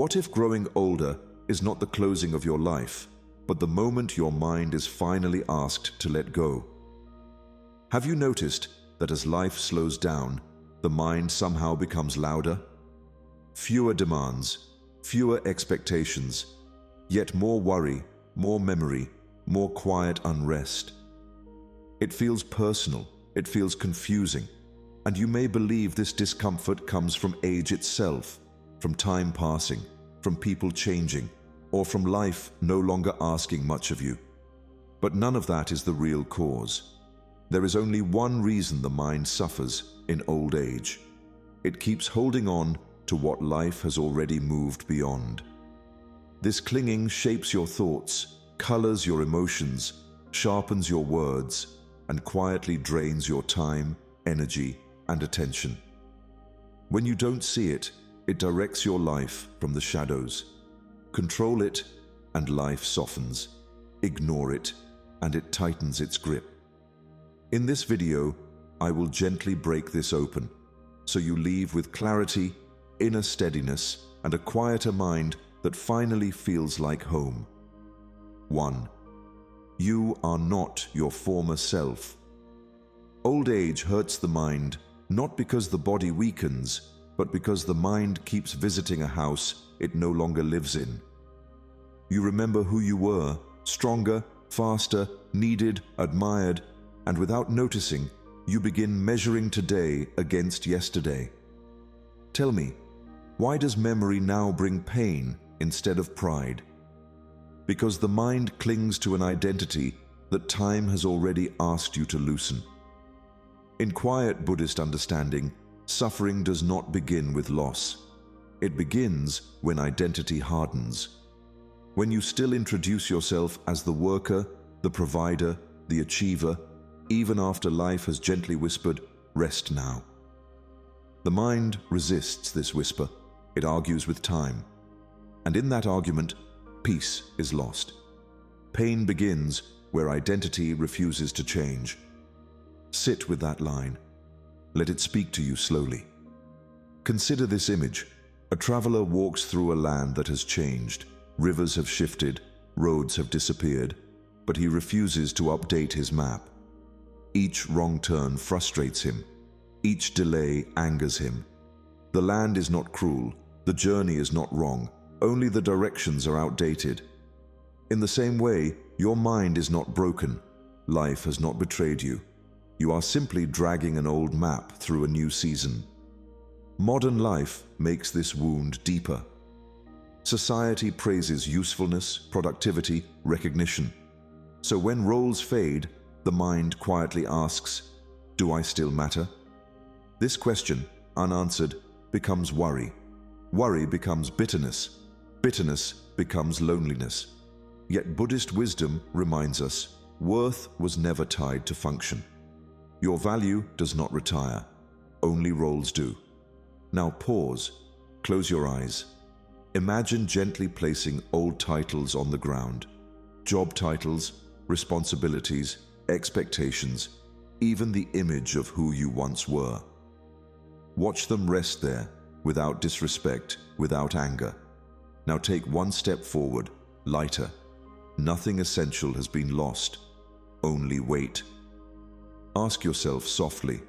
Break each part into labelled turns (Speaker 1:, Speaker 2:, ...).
Speaker 1: What if growing older is not the closing of your life, but the moment your mind is finally asked to let go? Have you noticed that as life slows down, the mind somehow becomes louder? Fewer demands, fewer expectations, yet more worry, more memory, more quiet unrest. It feels personal, it feels confusing, and you may believe this discomfort comes from age itself, from time passing, from people changing, or from life no longer asking much of you. But none of that is the real cause. There is only one reason the mind suffers in old age. It keeps holding on to what life has already moved beyond. This clinging shapes your thoughts, colors your emotions, sharpens your words, and quietly drains your time, energy, and attention. When you don't see it, it directs your life from the shadows. Control it, and life softens. Ignore it, and it tightens its grip. In this video, I will gently break this open, so you leave with clarity, inner steadiness, and a quieter mind that finally feels like home. 1. You are not your former self. Old age hurts the mind, not because the body weakens, but because the mind keeps visiting a house it no longer lives in. You remember who you were, stronger, faster, needed, admired, and without noticing, you begin measuring today against yesterday. Tell me, why does memory now bring pain instead of pride? Because the mind clings to an identity that time has already asked you to loosen. In quiet Buddhist understanding, suffering does not begin with loss. It begins when identity hardens. When you still introduce yourself as the worker, the provider, the achiever, even after life has gently whispered, "Rest now." The mind resists this whisper. It argues with time. And in that argument, peace is lost. Pain begins where identity refuses to change. Sit with that line. Let it speak to you slowly. Consider this image. A traveler walks through a land that has changed. Rivers have shifted, roads have disappeared, but he refuses to update his map. Each wrong turn frustrates him. Each delay angers him. The land is not cruel, the journey is not wrong, only the directions are outdated. In the same way, your mind is not broken. Life has not betrayed you. You are simply dragging an old map through a new season. Modern life makes this wound deeper. Society praises usefulness, productivity, recognition. So when roles fade, the mind quietly asks, "Do I still matter?" This question, unanswered, becomes worry. Worry becomes bitterness. Bitterness becomes loneliness. Yet Buddhist wisdom reminds us, worth was never tied to function. Your value does not retire. Only roles do. Now pause. Close your eyes. Imagine gently placing old titles on the ground. Job titles, responsibilities, expectations, even the image of who you once were. Watch them rest there, without disrespect, without anger. Now take one step forward, lighter. Nothing essential has been lost. Only weight. Ask yourself softly,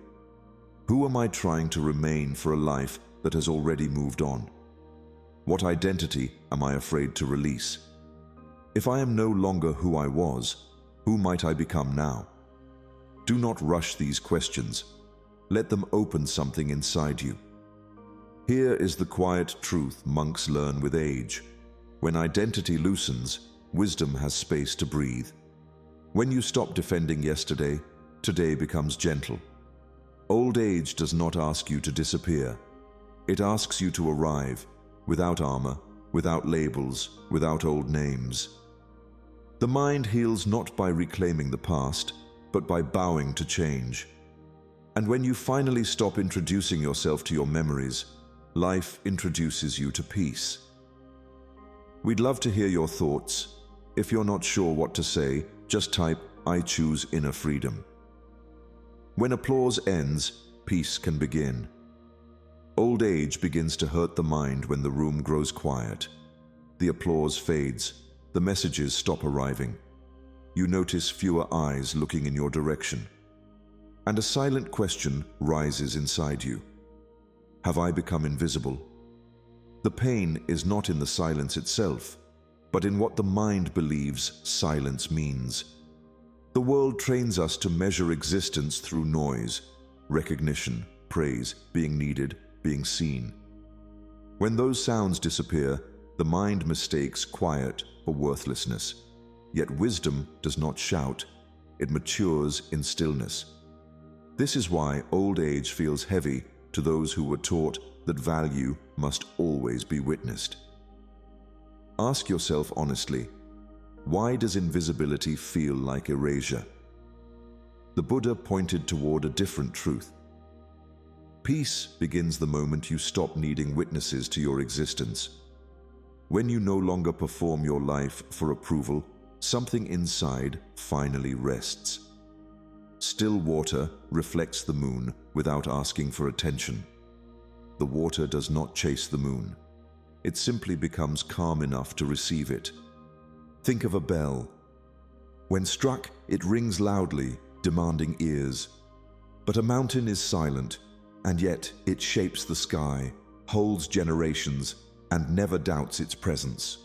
Speaker 1: who am I trying to remain for a life that has already moved on? What identity am I afraid to release? If I am no longer who I was, who might I become now? Do not rush these questions. Let them open something inside you. Here is the quiet truth monks learn with age. When identity loosens, wisdom has space to breathe. When you stop defending yesterday, today becomes gentle. Old age does not ask you to disappear. It asks you to arrive, without armor, without labels, without old names. The mind heals not by reclaiming the past, but by bowing to change. And when you finally stop introducing yourself to your memories, life introduces you to peace. We'd love to hear your thoughts. If you're not sure what to say, just type, "I choose inner freedom." When applause ends, peace can begin. Old age begins to hurt the mind when the room grows quiet. The applause fades, the messages stop arriving. You notice fewer eyes looking in your direction. And a silent question rises inside you. Have I become invisible? The pain is not in the silence itself, but in what the mind believes silence means. The world trains us to measure existence through noise, recognition, praise, being needed, being seen. When those sounds disappear, the mind mistakes quiet for worthlessness. Yet wisdom does not shout, it matures in stillness. This is why old age feels heavy to those who were taught that value must always be witnessed. Ask yourself honestly, why does invisibility feel like erasure? The Buddha pointed toward a different truth. Peace begins the moment you stop needing witnesses to your existence. When you no longer perform your life for approval, something inside finally rests. Still water reflects the moon without asking for attention. The water does not chase the moon. It simply becomes calm enough to receive it. Think of a bell. When struck, it rings loudly, demanding ears. But a mountain is silent, and yet it shapes the sky, holds generations, and never doubts its presence.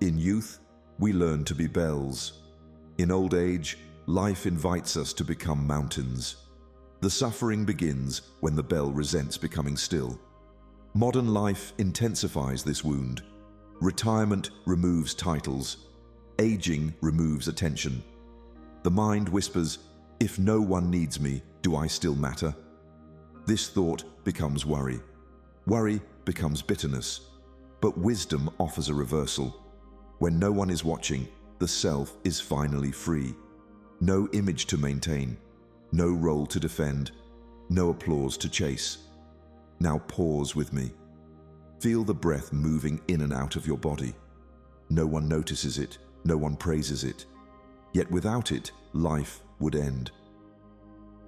Speaker 1: In youth, we learn to be bells. In old age, life invites us to become mountains. The suffering begins when the bell resents becoming still. Modern life intensifies this wound. Retirement removes titles. Aging removes attention. The mind whispers, if no one needs me, do I still matter? This thought becomes worry. Worry becomes bitterness. But wisdom offers a reversal. When no one is watching, the self is finally free. No image to maintain, no role to defend, no applause to chase. Now pause with me. Feel the breath moving in and out of your body. No one notices it, no one praises it. Yet without it, life would end.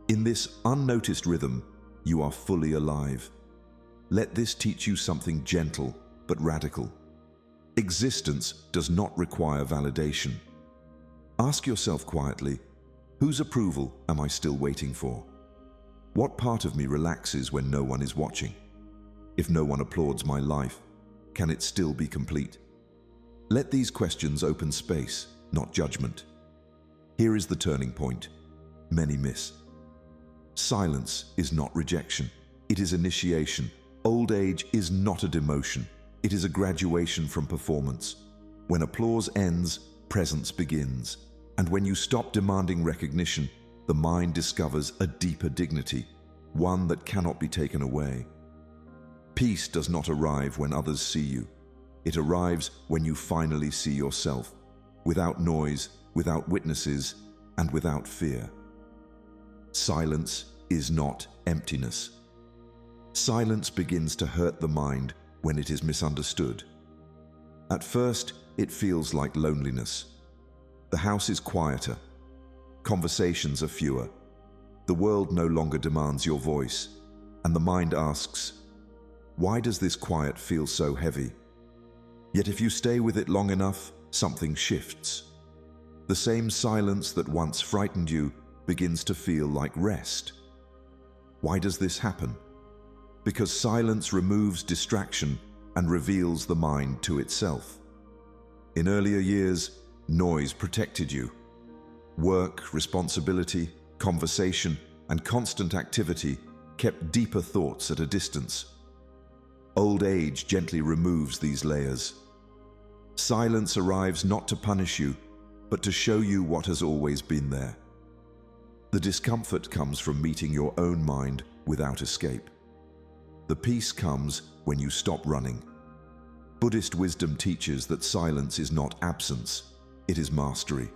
Speaker 1: In this unnoticed rhythm, you are fully alive. Let this teach you something gentle but radical. Existence does not require validation. Ask yourself quietly, whose approval am I still waiting for? What part of me relaxes when no one is watching? If no one applauds my life, can it still be complete? Let these questions open space, not judgment. Here is the turning point many miss. Silence is not rejection, it is initiation. Old age is not a demotion, it is a graduation from performance. When applause ends, presence begins. And when you stop demanding recognition, the mind discovers a deeper dignity, one that cannot be taken away. Peace does not arrive when others see you. It arrives when you finally see yourself, without noise, without witnesses, and without fear. Silence is not emptiness. Silence begins to hurt the mind when it is misunderstood. At first, it feels like loneliness. The house is quieter. Conversations are fewer. The world no longer demands your voice, and the mind asks, why does this quiet feel so heavy? Yet if you stay with it long enough, something shifts. The same silence that once frightened you begins to feel like rest. Why does this happen? Because silence removes distraction and reveals the mind to itself. In earlier years, noise protected you. Work, responsibility, conversation, and constant activity kept deeper thoughts at a distance. Old age gently removes these layers. Silence arrives not to punish you, but to show you what has always been there. The discomfort comes from meeting your own mind without escape. The peace comes when you stop running. Buddhist wisdom teaches that silence is not absence, it is mastery.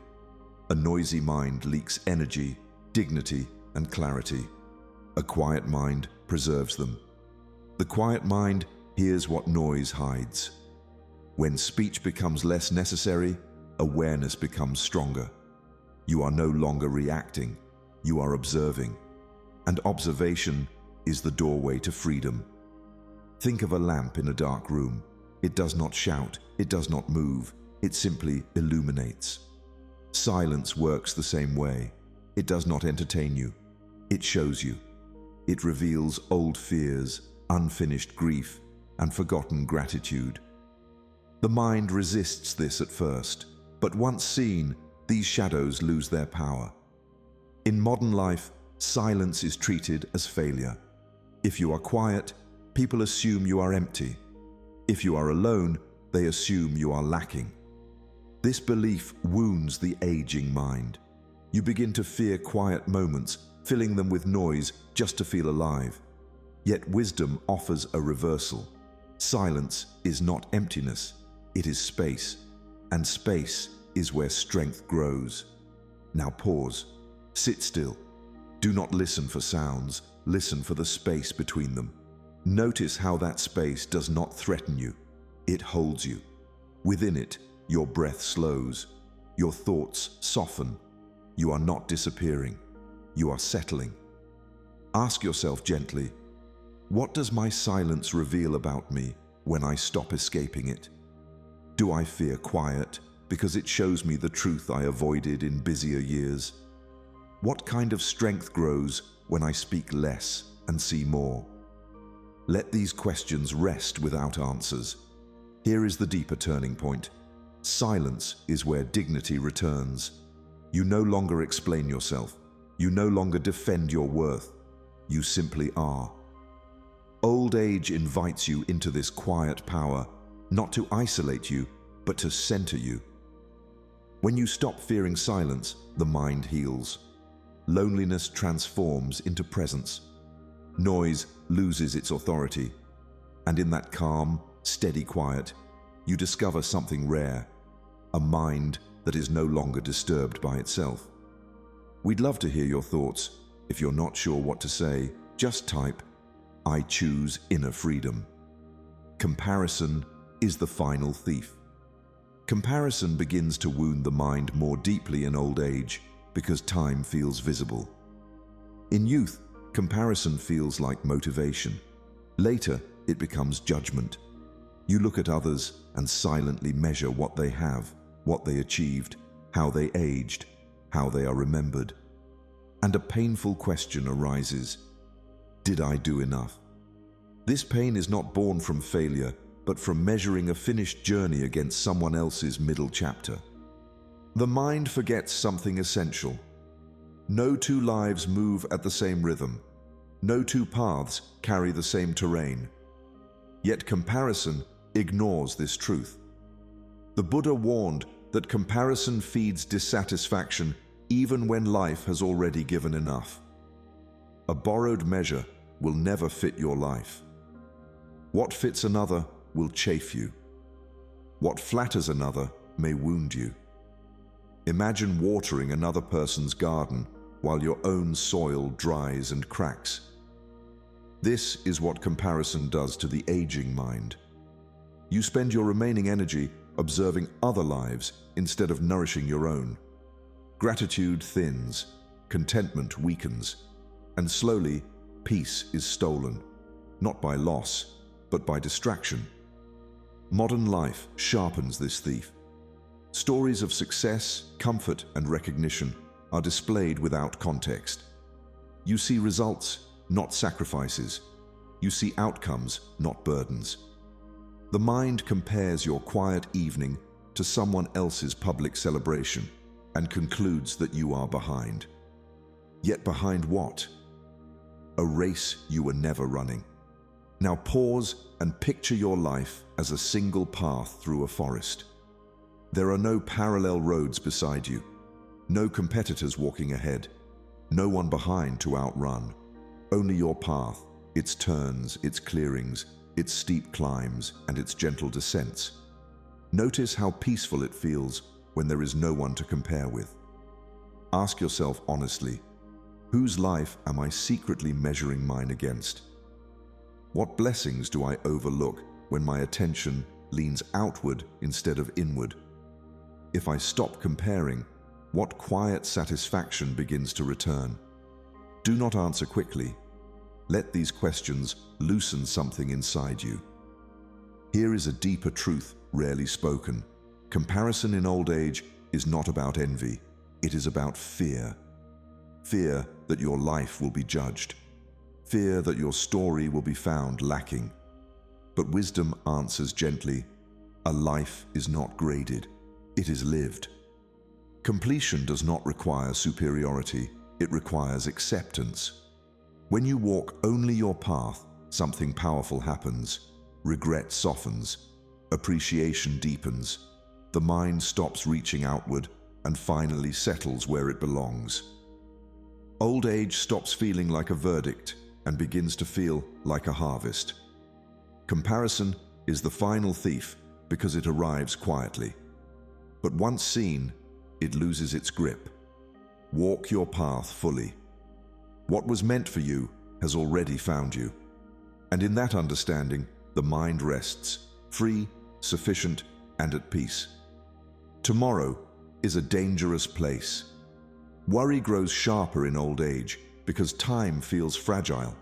Speaker 1: A noisy mind leaks energy, dignity, and clarity. A quiet mind preserves them. The quiet mind hears what noise hides. When speech becomes less necessary, awareness becomes stronger. You are no longer reacting, you are observing. And observation is the doorway to freedom. Think of a lamp in a dark room. It does not shout, it does not move, it simply illuminates. Silence works the same way. It does not entertain you, it shows you. It reveals old fears, unfinished grief, and forgotten gratitude. The mind resists this at first, but once seen, these shadows lose their power. In modern life, silence is treated as failure. If you are quiet, people assume you are empty. If you are alone, they assume you are lacking. This belief wounds the aging mind. You begin to fear quiet moments, filling them with noise just to feel alive. Yet wisdom offers a reversal. Silence is not emptiness, it is space, and space is where strength grows. Now pause, sit still. Do not listen for sounds, listen for the space between them. Notice how that space does not threaten you, it holds you. Within it, your breath slows, your thoughts soften. You are not disappearing, you are settling. Ask yourself gently, what does my silence reveal about me when I stop escaping it? Do I fear quiet because it shows me the truth I avoided in busier years? What kind of strength grows when I speak less and see more? Let these questions rest without answers. Here is the deeper turning point. Silence is where dignity returns. You no longer explain yourself. You no longer defend your worth. You simply are. Old age invites you into this quiet power, not to isolate you, but to center you. When you stop fearing silence, the mind heals. Loneliness transforms into presence. Noise loses its authority. And in that calm, steady quiet, you discover something rare, a mind that is no longer disturbed by itself. We'd love to hear your thoughts. If you're not sure what to say, just type, I choose inner freedom. Comparison is the final thief. Comparison begins to wound the mind more deeply in old age because time feels visible. In youth, comparison feels like motivation. Later, it becomes judgment. You look at others and silently measure what they have, what they achieved, how they aged, how they are remembered. And a painful question arises. Did I do enough? This pain is not born from failure, but from measuring a finished journey against someone else's middle chapter. The mind forgets something essential. No two lives move at the same rhythm. No two paths carry the same terrain. Yet comparison ignores this truth. The Buddha warned that comparison feeds dissatisfaction even when life has already given enough. A borrowed measure will never fit your life. What fits another will chafe you. What flatters another may wound you. Imagine watering another person's garden while your own soil dries and cracks. This is what comparison does to the aging mind. You spend your remaining energy observing other lives instead of nourishing your own. Gratitude thins, contentment weakens, and slowly peace is stolen, not by loss, but by distraction. Modern life sharpens this thief. Stories of success, comfort, and recognition are displayed without context. You see results, not sacrifices. You see outcomes, not burdens. The mind compares your quiet evening to someone else's public celebration and concludes that you are behind. Yet behind what? A race you were never running. Now pause and picture your life as a single path through a forest. There are no parallel roads beside you, no competitors walking ahead, no one behind to outrun. Only your path, its turns, its clearings, its steep climbs, and its gentle descents. Notice how peaceful it feels when there is no one to compare with. Ask yourself honestly, whose life am I secretly measuring mine against? What blessings do I overlook when my attention leans outward instead of inward? If I stop comparing, what quiet satisfaction begins to return? Do not answer quickly. let these questions loosen something inside you. Here is a deeper truth rarely spoken. Comparison in old age is not about envy. It is about fear. Fear that your life will be judged. Fear that your story will be found lacking. But wisdom answers gently, a life is not graded, it is lived. Completion does not require superiority, it requires acceptance. When you walk only your path, something powerful happens. Regret softens, appreciation deepens, the mind stops reaching outward and finally settles where it belongs. Old age stops feeling like a verdict and begins to feel like a harvest. Comparison is the final thief because it arrives quietly. But once seen, it loses its grip. Walk your path fully. What was meant for you has already found you. And in that understanding, the mind rests, free, sufficient, and at peace. Tomorrow is a dangerous place. Worry grows sharper in old age because time feels fragile.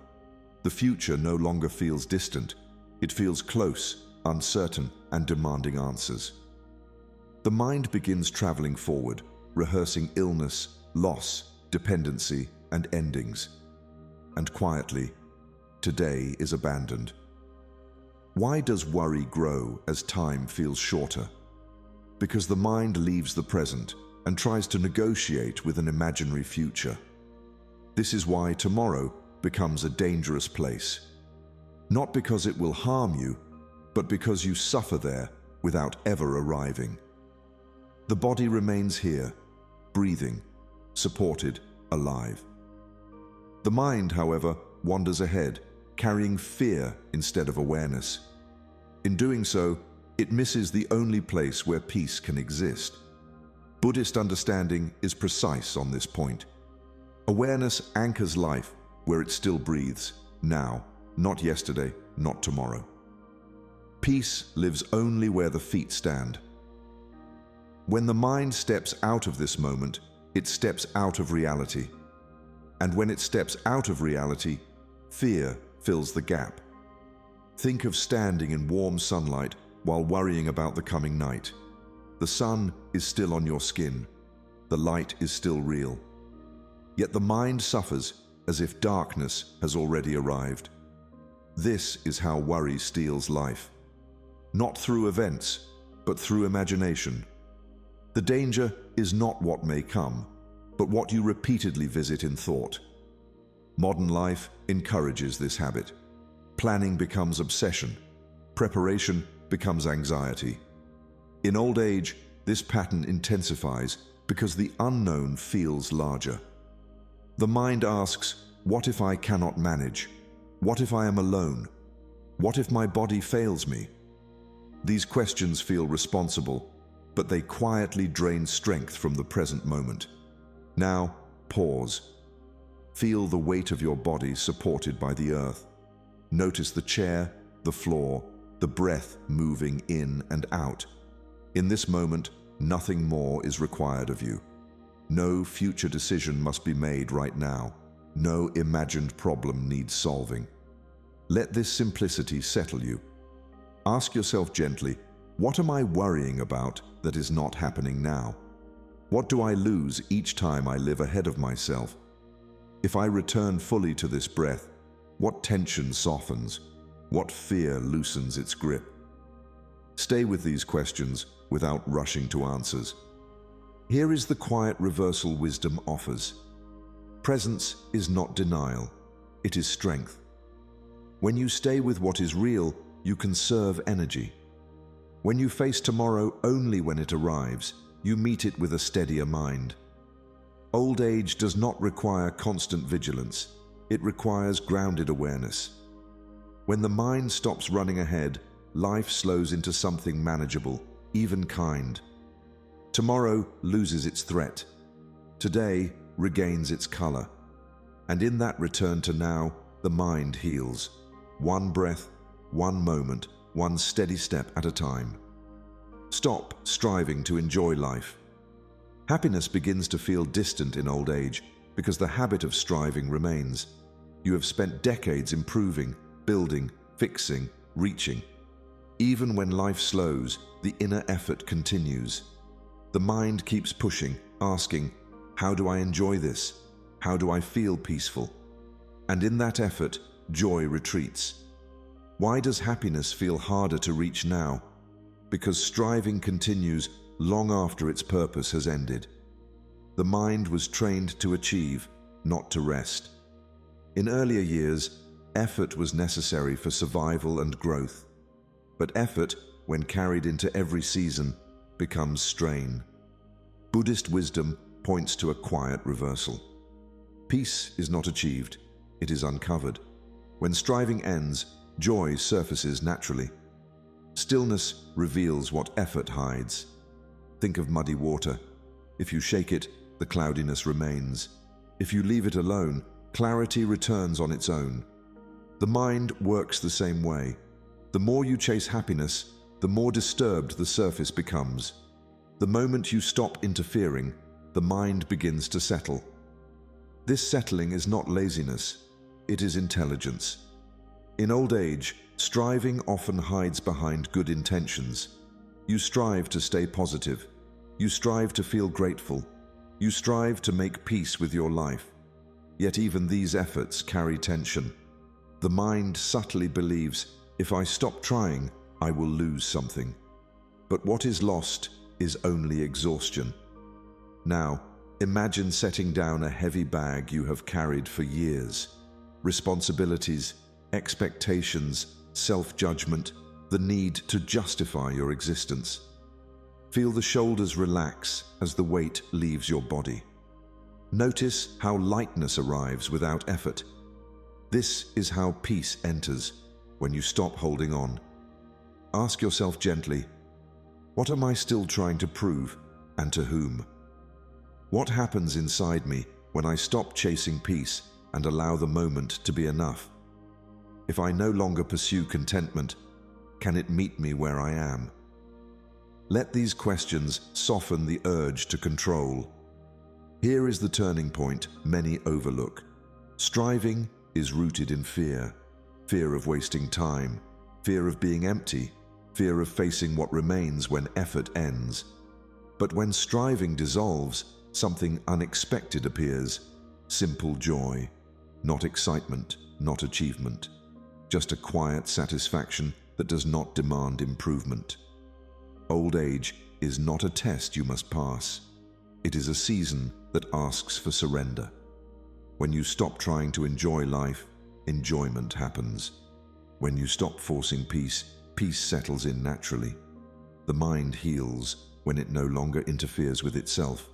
Speaker 1: The future no longer feels distant. It feels close, uncertain, and demanding answers. The mind begins traveling forward, rehearsing illness, loss, dependency, and endings. And quietly, today is abandoned. Why does worry grow as time feels shorter? Because the mind leaves the present and tries to negotiate with an imaginary future. This is why tomorrow becomes a dangerous place. Not because it will harm you, but because you suffer there without ever arriving. The body remains here, breathing, supported, alive. The mind, however, wanders ahead, carrying fear instead of awareness. In doing so, it misses the only place where peace can exist. Buddhist understanding is precise on this point. Awareness anchors life where it still breathes, now, not yesterday, not tomorrow. Peace lives only where the feet stand. When the mind steps out of this moment, it steps out of reality. And when it steps out of reality, fear fills the gap. Think of standing in warm sunlight while worrying about the coming night. The sun is still on your skin. The light is still real. Yet the mind suffers as if darkness has already arrived. This is how worry steals life. Not through events, but through imagination. The danger is not what may come, but what you repeatedly visit in thought. Modern life encourages this habit. Planning becomes obsession. Preparation becomes anxiety. In old age, this pattern intensifies because the unknown feels larger. The mind asks, what if I cannot manage? What if I am alone? What if my body fails me? These questions feel responsible, but they quietly drain strength from the present moment. Now, pause. Feel the weight of your body supported by the earth. Notice the chair, the floor, the breath moving in and out. In this moment, nothing more is required of you. No future decision must be made right now. No imagined problem needs solving. Let this simplicity settle you. Ask yourself gently, what am I worrying about that is not happening now? What do I lose each time I live ahead of myself? If I return fully to this breath, what tension softens? What fear loosens its grip? Stay with these questions without rushing to answers. Here is the quiet reversal wisdom offers. Presence is not denial, it is strength. When you stay with what is real, you conserve energy. When you face tomorrow only when it arrives, you meet it with a steadier mind. Old age does not require constant vigilance, it requires grounded awareness. When the mind stops running ahead, life slows into something manageable, even kind. Tomorrow loses its threat. Today regains its color. And in that return to now, the mind heals. One breath, one moment, one steady step at a time. Stop striving to enjoy life. Happiness begins to feel distant in old age because the habit of striving remains. You have spent decades improving, building, fixing, reaching. Even when life slows, the inner effort continues. The mind keeps pushing, asking, how do I enjoy this? How do I feel peaceful? And in that effort, joy retreats. Why does happiness feel harder to reach now? Because striving continues long after its purpose has ended. The mind was trained to achieve, not to rest. In earlier years, effort was necessary for survival and growth. But effort, when carried into every season, becomes strain. Buddhist wisdom points to a quiet reversal. Peace is not achieved, it is uncovered. When striving ends, joy surfaces naturally. Stillness reveals what effort hides. Think of muddy water. If you shake it, the cloudiness remains. If you leave it alone, clarity returns on its own. The mind works the same way. The more you chase happiness, the more disturbed the surface becomes. The moment you stop interfering, the mind begins to settle. This settling is not laziness, it is intelligence. In old age, striving often hides behind good intentions. You strive to stay positive. You strive to feel grateful. You strive to make peace with your life. Yet even these efforts carry tension. The mind subtly believes, if I stop trying, I will lose something. But what is lost is only exhaustion. Now, imagine setting down a heavy bag you have carried for years. Responsibilities, expectations, self-judgment, the need to justify your existence. Feel the shoulders relax as the weight leaves your body. Notice how lightness arrives without effort. This is how peace enters when you stop holding on. Ask yourself gently, what am I still trying to prove, and to whom? What happens inside me when I stop chasing peace and allow the moment to be enough? If I no longer pursue contentment, can it meet me where I am? Let these questions soften the urge to control. Here is the turning point many overlook. Striving is rooted in fear. Fear of wasting time, fear of being empty, fear of facing what remains when effort ends. But when striving dissolves, something unexpected appears. Simple joy, not excitement, not achievement. Just a quiet satisfaction that does not demand improvement. Old age is not a test you must pass. It is a season that asks for surrender. When you stop trying to enjoy life, enjoyment happens. When you stop forcing peace, peace settles in naturally. The mind heals when it no longer interferes with itself.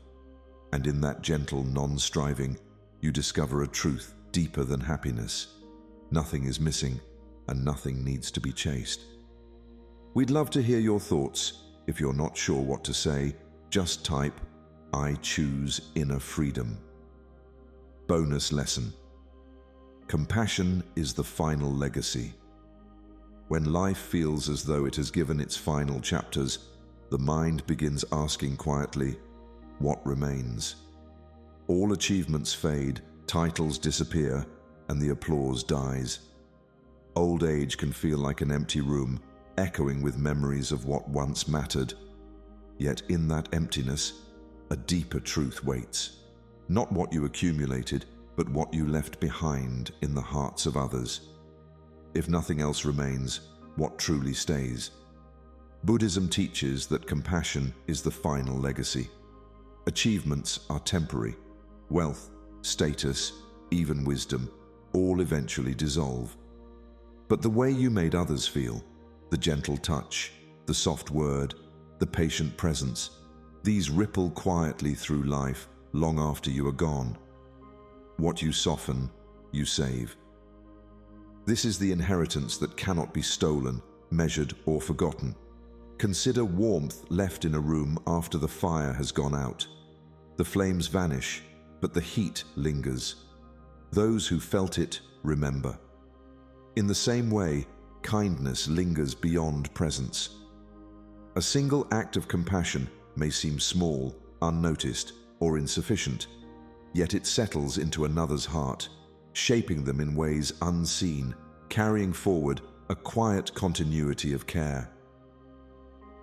Speaker 1: And in that gentle non-striving, you discover a truth deeper than happiness. Nothing is missing, and nothing needs to be chased. We'd love to hear your thoughts. If you're not sure what to say, just type, I choose inner freedom. Bonus lesson. Compassion is the final legacy. When life feels as though it has given its final chapters, the mind begins asking quietly, what remains? All achievements fade, titles disappear, and the applause dies. Old age can feel like an empty room, echoing with memories of what once mattered. Yet in that emptiness, a deeper truth waits. Not what you accumulated, but what you left behind in the hearts of others. If nothing else remains, what truly stays? Buddhism teaches that compassion is the final legacy. Achievements are temporary. Wealth, status, even wisdom, all eventually dissolve. But the way you made others feel, the gentle touch, the soft word, the patient presence, these ripple quietly through life long after you are gone. What you soften, you save. This is the inheritance that cannot be stolen, measured, or forgotten. Consider warmth left in a room after the fire has gone out. The flames vanish, but the heat lingers. Those who felt it remember. In the same way, kindness lingers beyond presence. A single act of compassion may seem small, unnoticed, or insufficient, yet it settles into another's heart. shaping them in ways unseen, carrying forward a quiet continuity of care.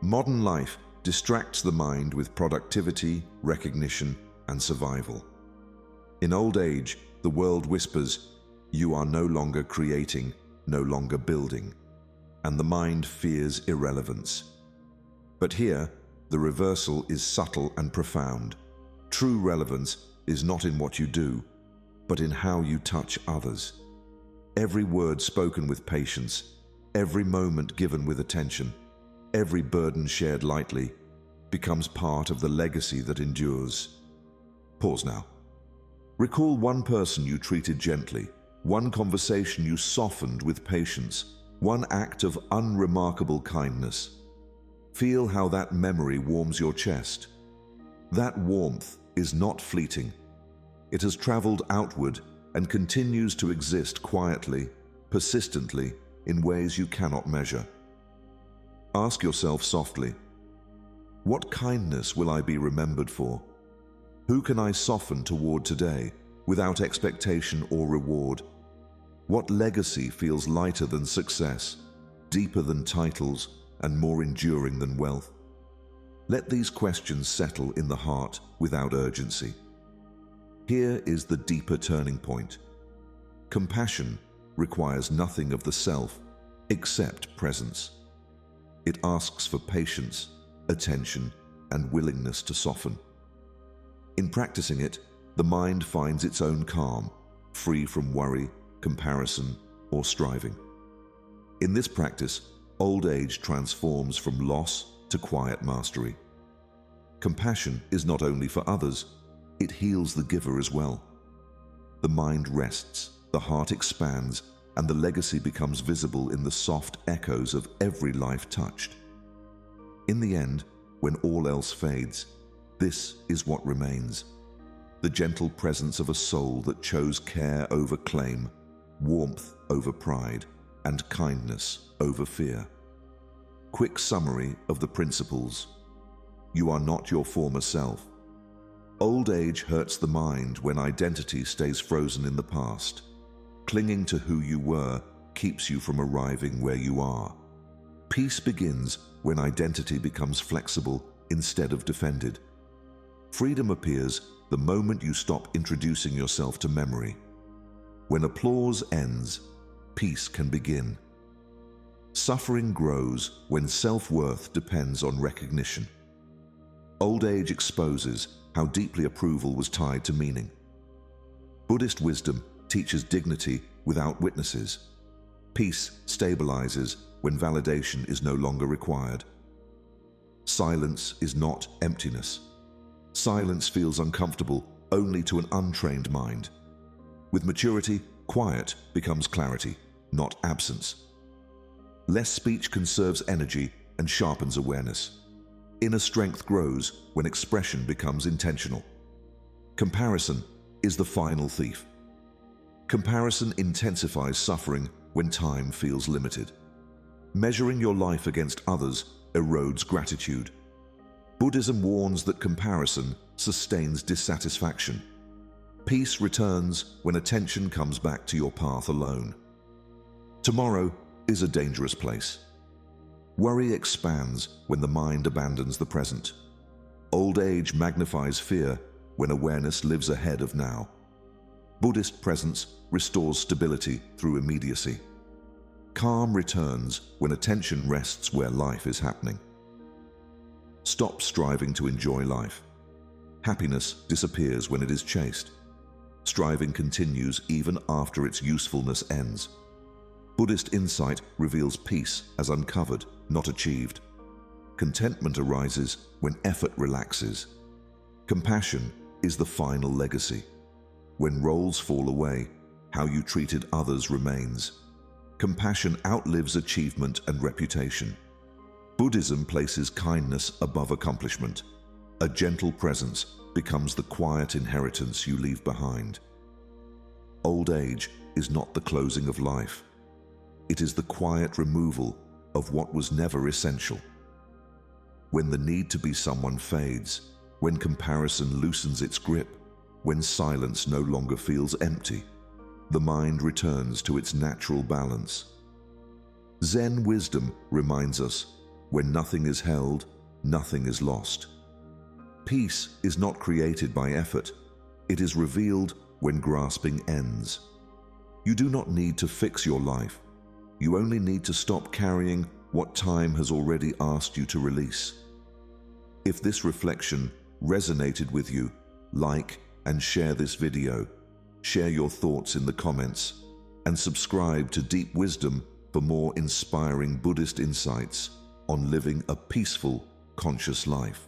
Speaker 1: Modern life distracts the mind with productivity, recognition, and survival. In old age, the world whispers, "You are no longer creating, no longer building," and the mind fears irrelevance. But here, the reversal is subtle and profound. True relevance is not in what you do, but in how you touch others. Every word spoken with patience, every moment given with attention, every burden shared lightly, becomes part of the legacy that endures. Pause now. Recall one person you treated gently, one conversation you softened with patience, one act of unremarkable kindness. Feel how that memory warms your chest. That warmth is not fleeting. It has traveled outward and continues to exist quietly, persistently, in ways you cannot measure. Ask yourself softly, what kindness will I be remembered for? Who can I soften toward today without expectation or reward? What legacy feels lighter than success, deeper than titles, and more enduring than wealth? Let these questions settle in the heart without urgency. Here is the deeper turning point. Compassion requires nothing of the self except presence. It asks for patience, attention, and willingness to soften. In practicing it, the mind finds its own calm, free from worry, comparison, or striving. In this practice, old age transforms from loss to quiet mastery. Compassion is not only for others, it heals the giver as well. The mind rests, the heart expands, and the legacy becomes visible in the soft echoes of every life touched. In the end, when all else fades, this is what remains: the gentle presence of a soul that chose care over claim, warmth over pride, and kindness over fear. Quick summary of the principles. You are not your former self. Old age hurts the mind when identity stays frozen in the past. Clinging to who you were keeps you from arriving where you are. Peace begins when identity becomes flexible instead of defended. Freedom appears the moment you stop introducing yourself to memory. When applause ends, peace can begin. Suffering grows when self-worth depends on recognition. Old age exposes how deeply approval was tied to meaning. Buddhist wisdom teaches dignity without witnesses. Peace stabilizes when validation is no longer required. Silence is not emptiness. Silence feels uncomfortable only to an untrained mind. With maturity, quiet becomes clarity, not absence. Less speech conserves energy and sharpens awareness. Inner strength grows when expression becomes intentional. Comparison is the final thief. Comparison intensifies suffering when time feels limited. Measuring your life against others erodes gratitude. Buddhism warns that comparison sustains dissatisfaction. Peace returns when attention comes back to your path alone. Tomorrow is a dangerous place. Worry expands when the mind abandons the present. Old age magnifies fear when awareness lives ahead of now. Buddhist presence restores stability through immediacy. Calm returns when attention rests where life is happening. Stop striving to enjoy life. Happiness disappears when it is chased. Striving continues even after its usefulness ends. Buddhist insight reveals peace as uncovered, not achieved. Contentment arises when effort relaxes. Compassion is the final legacy. When roles fall away, how you treated others remains. Compassion outlives achievement and reputation. Buddhism places kindness above accomplishment. A gentle presence becomes the quiet inheritance you leave behind. Old age is not the closing of life. It is the quiet removal of what was never essential. When the need to be someone fades, when comparison loosens its grip, when silence no longer feels empty, the mind returns to its natural balance. Zen wisdom reminds us, when nothing is held, nothing is lost. Peace is not created by effort. It is revealed when grasping ends. You do not need to fix your life. You only need to stop carrying what time has already asked you to release. If this reflection resonated with you, like and share this video. Share your thoughts in the comments, and subscribe to Deep Wisdom for more inspiring Buddhist insights on living a peaceful, conscious life.